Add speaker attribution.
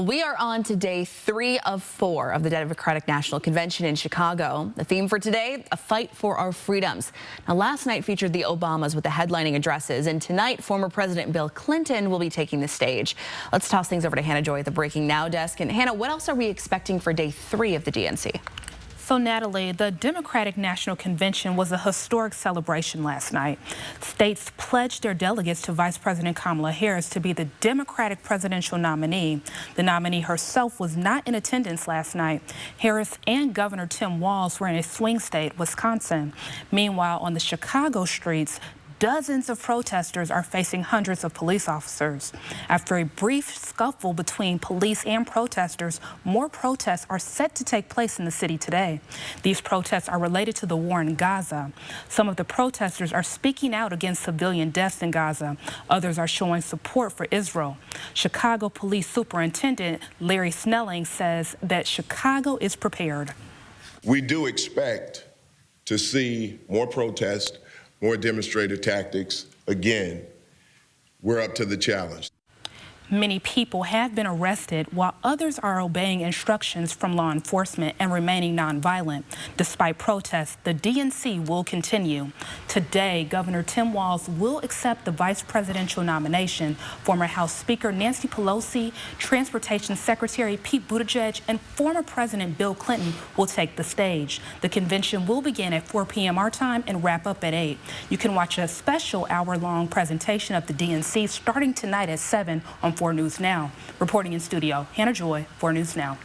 Speaker 1: We are on to day 3 of 4 of the Democratic National Convention in Chicago. The theme for today, a fight for our freedoms. Now, last night featured the Obamas with the headlining addresses, and tonight former President Bill Clinton will be taking the stage. Let's toss things over to Hannah Joy at the Breaking Now desk. And Hannah, what else are we expecting for day 3 of the DNC?
Speaker 2: So, Natalie, the Democratic National Convention was a historic celebration last night. States pledged their delegates to Vice President Kamala Harris to be the Democratic presidential nominee. The nominee herself was not in attendance last night. Harris and Governor Tim Walz were in a swing state, Wisconsin. Meanwhile, on the Chicago streets, dozens of protesters are facing hundreds of police officers. After a brief scuffle between police and protesters, more protests are set to take place in the city today. These protests are related to the war in Gaza. Some of the protesters are speaking out against civilian deaths in Gaza. Others are showing support for Israel. Chicago Police Superintendent Larry Snelling says that Chicago is prepared.
Speaker 3: We do expect to see more protests, more demonstrative tactics. Again, we're up to the challenge.
Speaker 2: Many people have been arrested while others are obeying instructions from law enforcement and remaining nonviolent. Despite protests, the DNC will continue. Today, Governor Tim Walz will accept the vice presidential nomination. Former House Speaker Nancy Pelosi, Transportation Secretary Pete Buttigieg, and former President Bill Clinton will take the stage. The convention will begin at 4 p.m. our time and wrap up at 8. You can watch a special hour-long presentation of the DNC starting tonight at 7 on 4 News Now. Reporting in studio, Hannah Joy, 4 News Now.